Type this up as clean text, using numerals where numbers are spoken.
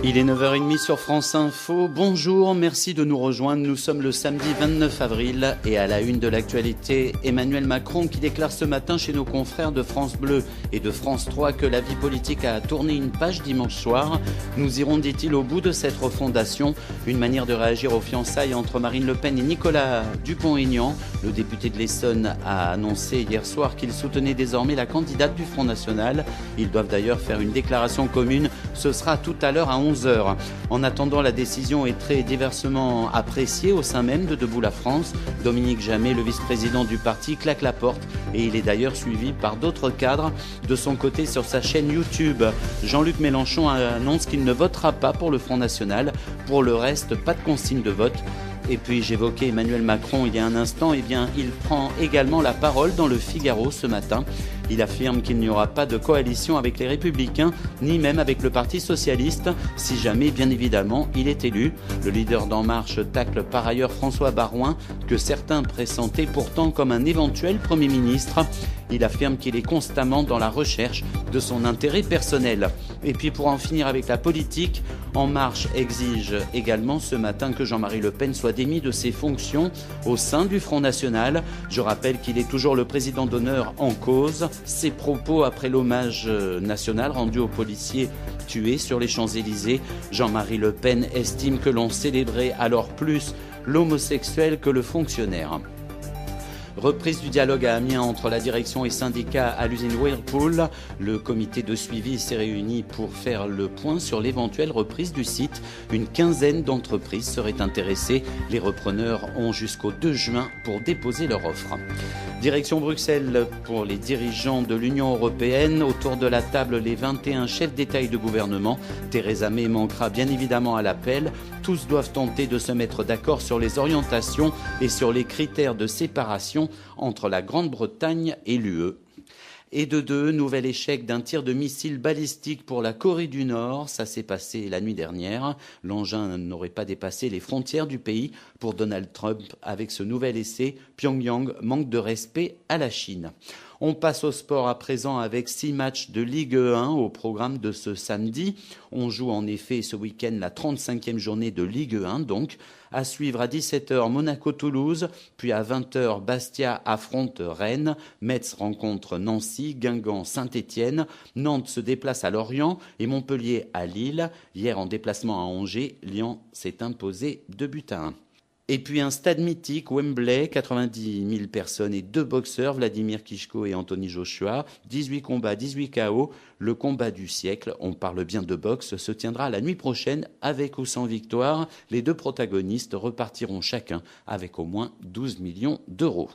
Il est 9h30 sur France Info. Bonjour, merci de nous rejoindre. Nous sommes le samedi 29 avril et à la une de l'actualité, Emmanuel Macron qui déclare ce matin chez nos confrères de France Bleu et de France 3 que la vie politique a tourné une page dimanche soir. Nous irons, dit-il, au bout de cette refondation. Une manière de réagir aux fiançailles entre Marine Le Pen et Nicolas Dupont-Aignan. Le député de l'Essonne a annoncé hier soir qu'il soutenait désormais la candidate du Front National. Ils doivent d'ailleurs faire une déclaration commune. Ce sera tout à l'heure à 11h. En attendant, la décision est très diversement appréciée au sein même de Debout la France. Dominique Jamais, le vice-président du parti, claque la porte et il est d'ailleurs suivi par d'autres cadres. De son côté, sur sa chaîne YouTube, Jean-Luc Mélenchon annonce qu'il ne votera pas pour le Front National. Pour le reste, pas de consigne de vote. Et puis j'évoquais Emmanuel Macron il y a un instant, il prend également la parole dans le Figaro ce matin. Il affirme qu'il n'y aura pas de coalition avec les Républicains, ni même avec le Parti Socialiste, si jamais, bien évidemment, il est élu. Le leader d'En Marche tacle par ailleurs François Baroin, que certains pressentaient pourtant comme un éventuel Premier ministre. Il affirme qu'il est constamment dans la recherche de son intérêt personnel. Et puis pour en finir avec la politique, En Marche exige également ce matin que Jean-Marie Le Pen soit démis de ses fonctions au sein du Front National. Je rappelle qu'il est toujours le président d'honneur en cause. Ses propos après l'hommage national rendu aux policiers tués sur les Champs-Élysées. Jean-Marie Le Pen estime que l'on célébrait alors plus l'homosexuel que le fonctionnaire. Reprise du dialogue à Amiens entre la direction et syndicats à l'usine Whirlpool. Le comité de suivi s'est réuni pour faire le point sur l'éventuelle reprise du site. Une quinzaine d'entreprises seraient intéressées. Les repreneurs ont jusqu'au 2 juin pour déposer leur offre. Direction Bruxelles pour les dirigeants de l'Union européenne. Autour de la table, les 21 chefs d'État et de gouvernement. Theresa May manquera bien évidemment à l'appel. Tous doivent tenter de se mettre d'accord sur les orientations et sur les critères de séparation entre la Grande-Bretagne et l'UE. Et de deux, nouvel échec d'un tir de missile balistique pour la Corée du Nord. Ça s'est passé la nuit dernière. L'engin n'aurait pas dépassé les frontières du pays. Pour Donald Trump, avec ce nouvel essai, Pyongyang manque de respect à la Chine. On passe au sport à présent avec 6 matchs de Ligue 1 au programme de ce samedi. On joue en effet ce week-end la 35e journée de Ligue 1 donc. À suivre à 17h Monaco-Toulouse, puis à 20h Bastia affronte Rennes, Metz rencontre Nancy, Guingamp Saint-Étienne, Nantes se déplace à Lorient et Montpellier à Lille. Hier en déplacement à Angers, Lyon s'est imposé 2-1. Et puis un stade mythique, Wembley, 90 000 personnes et 2 boxeurs, Vladimir Klitschko et Anthony Joshua, 18 combats, 18 KO. Le combat du siècle, on parle bien de boxe, se tiendra la nuit prochaine avec ou sans victoire. Les 2 protagonistes repartiront chacun avec au moins 12 millions d'euros.